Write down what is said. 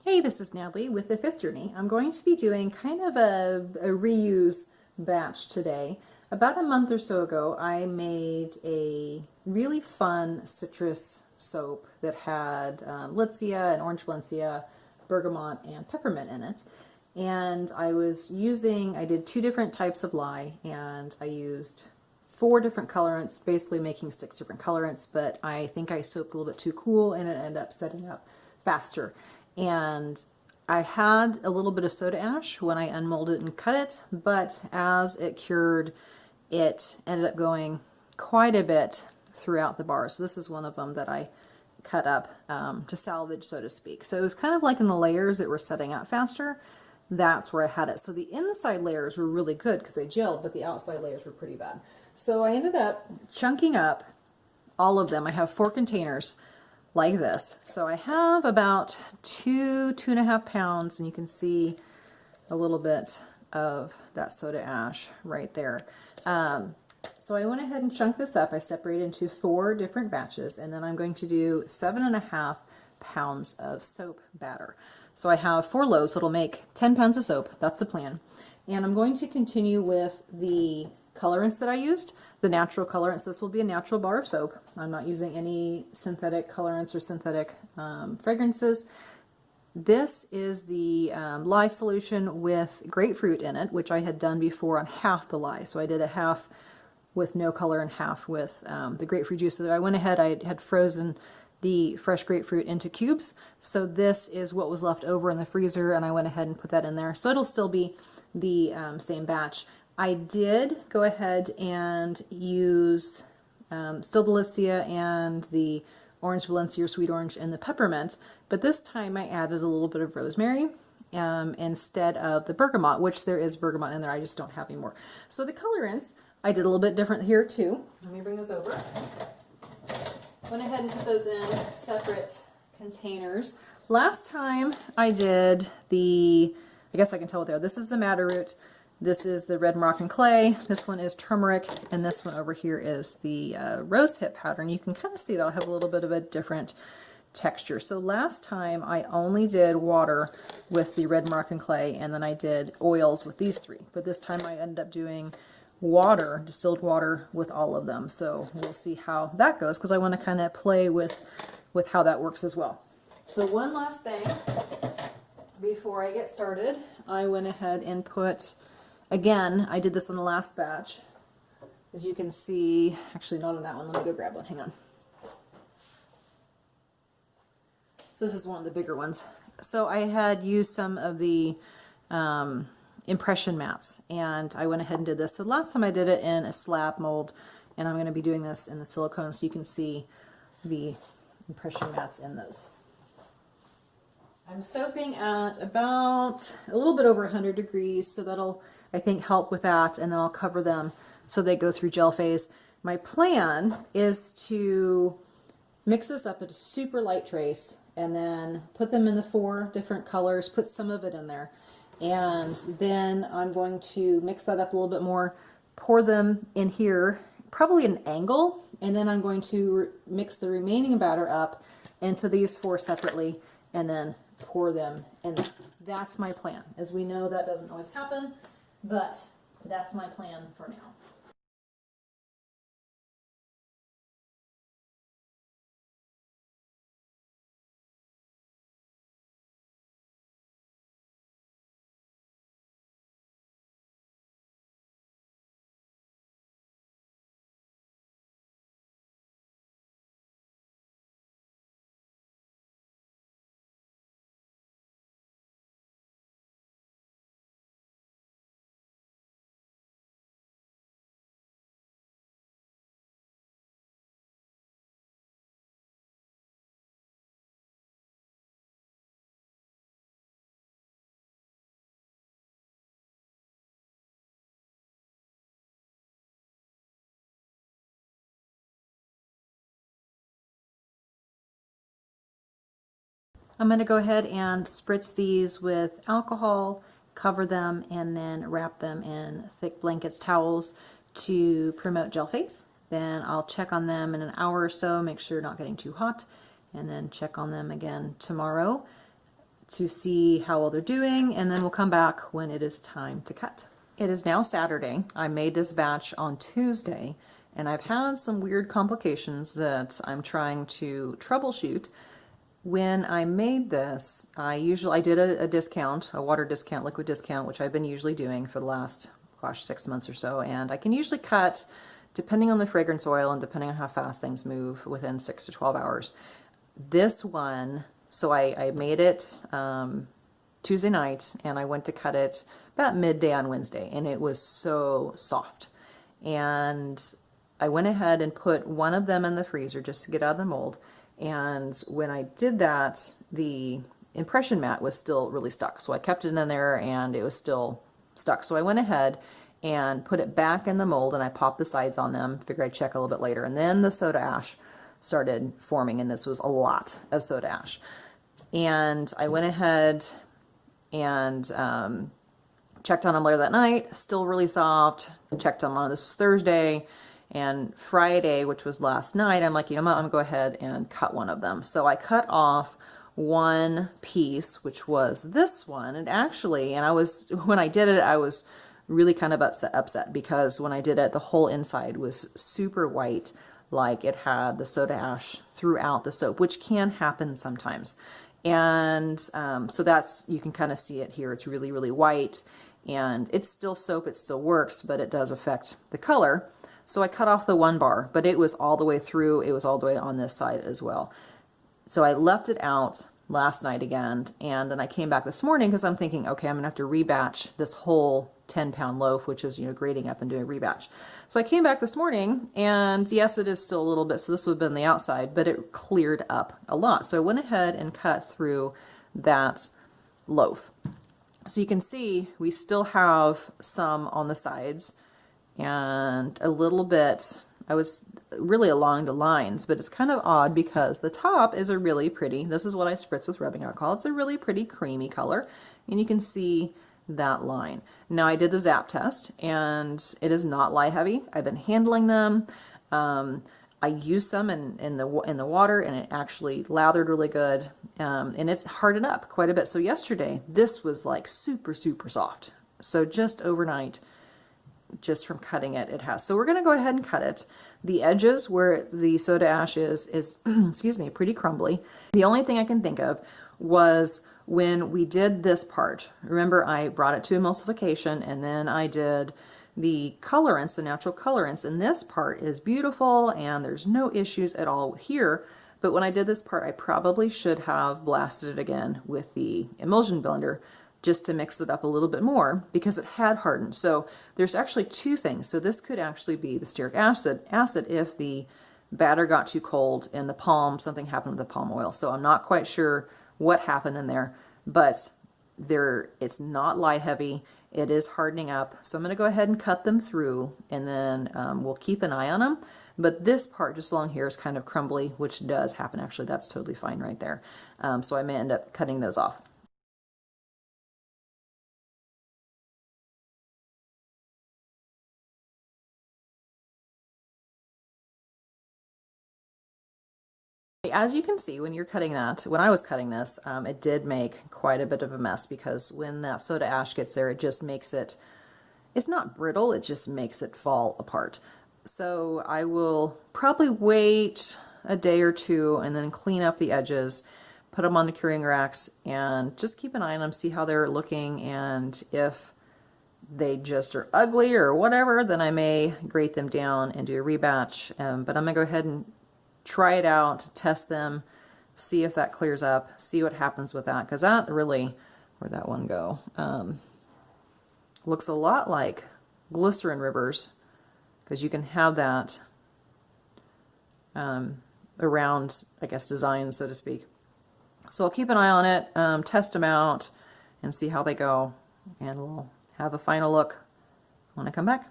Hey, this is Natalie with the Fifth Journey. I'm going to be doing kind of a reuse batch today. About a month or so ago, I made a really fun citrus soap that had Litsea and orange valencia, bergamot, and peppermint in it. And I did 2 different types of lye, and I used 4 different colorants, basically making 6 different colorants, but I think I soaked a little bit too cool and it ended up setting up faster. And I had a little bit of soda ash when I unmolded and cut it, but as it cured, it ended up going quite a bit throughout the bar. So this is one of them that I cut up to salvage, so to speak. So it was kind of like in the layers that were setting out faster. That's where I had it. So the inside layers were really good because they gelled, but the outside layers were pretty bad. So I ended up chunking up all of them. I have 4 containers like this. So I have about 2.5 pounds, and you can see a little bit of that soda ash right there. So I went ahead and chunked this up. I separated into 4 different batches, and then I'm going to do 7.5 pounds of soap batter. So I have 4 loaves, so it'll make 10 pounds of soap. That's the plan. And I'm going to continue with the colorants that I used, the natural colorants. This will be a natural bar of soap. I'm not using any synthetic colorants or synthetic fragrances. This is the lye solution with grapefruit in it, which I had done before on half the lye. So I did a half with no color and half with the grapefruit juice. So I went ahead, I had frozen the fresh grapefruit into cubes. So this is what was left over in the freezer, and I went ahead and put that in there. So it'll still be the same batch. I did go ahead and use still the Litsea and the orange valencia or sweet orange and the peppermint, but this time I added a little bit of rosemary instead of the bergamot, which there is bergamot in there, I just don't have anymore. So the colorants, I did a little bit different here too. Let me bring those over. Went ahead and put those in separate containers. Last time I did I guess I can tell what they are. This is the madder root. This is the red Moroccan clay, this one is turmeric, and this one over here is the rose hip powder. And you can kind of see that I'll have a little bit of a different texture. So last time I only did water with the red Moroccan clay, and then I did oils with these 3. But this time I ended up doing water, distilled water with all of them. So we'll see how that goes, because I want to kind of play with how that works as well. So one last thing before I get started, I went ahead and put, again, I did this on the last batch. As you can see, actually not on that one, let me go grab one, hang on. So this is one of the bigger ones. So I had used some of the impression mats, and I went ahead and did this. So last time I did it in a slab mold, and I'm going to be doing this in the silicone so you can see the impression mats in those. I'm soaping at about a little bit over 100 degrees, so that'll, I think, help with that, and then I'll cover them so they go through gel phase. My plan is to mix this up at a super light trace and then put them in the 4 different colors, put some of it in there, and then I'm going to mix that up a little bit more, pour them in here, probably at an angle, and then I'm going to mix the remaining batter up into these 4 separately, and then pour them in. That's my plan. As we know, that doesn't always happen, but that's my plan for now. I'm going to go ahead and spritz these with alcohol, cover them, and then wrap them in thick blankets, towels to promote gel phase. Then I'll check on them in an hour or so, make sure they're not getting too hot, and then check on them again tomorrow to see how well they're doing, and then we'll come back when it is time to cut. It is now Saturday. I made this batch on Tuesday, and I've had some weird complications that I'm trying to troubleshoot. When I made this, I did a discount, a water discount, liquid discount, which I've been usually doing for the last, gosh, 6 months or so, and I can usually cut, depending on the fragrance oil and depending on how fast things move, within 6 to 12 hours. This one, so I made it Tuesday night, and I went to cut it about midday on Wednesday, and it was so soft. And I went ahead and put one of them in the freezer just to get out of the mold. And when I did that, the impression mat was still really stuck. So I kept it in there and it was still stuck. So I went ahead and put it back in the mold, and I popped the sides on them. Figured I'd check a little bit later. And then the soda ash started forming, and this was a lot of soda ash. And I went ahead and checked on them later that night, still really soft. Checked them on, this was Thursday, and Friday, which was last night, I'm like, you know what, I'm gonna go ahead and cut one of them. So I cut off one piece, which was this one. And actually, when I did it, I was really kind of upset because when I did it, the whole inside was super white, like it had the soda ash throughout the soap, which can happen sometimes. And so that's, you can kind of see it here. It's really, really white, and it's still soap, it still works, but it does affect the color. So I cut off the one bar, but it was all the way through. It was all the way on this side as well. So I left it out last night again, and then I came back this morning because I'm thinking, okay, I'm gonna have to rebatch this whole 10-pound loaf, which is, grading up and doing a rebatch. So I came back this morning, and yes, it is still a little bit, so this would have been the outside, but it cleared up a lot. So I went ahead and cut through that loaf. So you can see we still have some on the sides and a little bit, I was really along the lines, but it's kind of odd because the top is a really pretty, this is what I spritz with rubbing alcohol. It's a really pretty creamy color, and you can see that line. Now I did the zap test, and it is not lye heavy. I've been handling them. I used some in the water, and it actually lathered really good, and it's hardened up quite a bit. So yesterday, this was like super, super soft. So just overnight, just from cutting it, it has. So we're gonna go ahead and cut it. The edges where the soda ash is excuse me, pretty crumbly. The only thing I can think of was when we did this part. Remember, I brought it to emulsification, and then I did the colorants, the natural colorants, and this part is beautiful and there's no issues at all here. But when I did this part, I probably should have blasted it again with the emulsion blender just to mix it up a little bit more because it had hardened. So there's actually two things. So this could actually be the stearic acid if the batter got too cold in the palm, something happened with the palm oil. So I'm not quite sure what happened in there, but it's not lye heavy. It is hardening up. So I'm going to go ahead and cut them through, and then we'll keep an eye on them. But this part just along here is kind of crumbly, which does happen. Actually, that's totally fine right there. So I may end up cutting those off. As you can see, when you're cutting that, when I was cutting this, it did make quite a bit of a mess because when that soda ash gets there, it just makes it, it's not brittle, it just makes it fall apart. So I will probably wait a day or two and then clean up the edges, put them on the curing racks, and just keep an eye on them, see how they're looking, and if they just are ugly or whatever, then I may grate them down and do a rebatch. But I'm gonna go ahead and try it out, test them, see if that clears up, see what happens with that, because that really, where'd that one go? Looks a lot like glycerin rivers, because you can have that around, I guess, designs, so to speak. So I'll keep an eye on it, test them out, and see how they go, and we'll have a final look when I come back.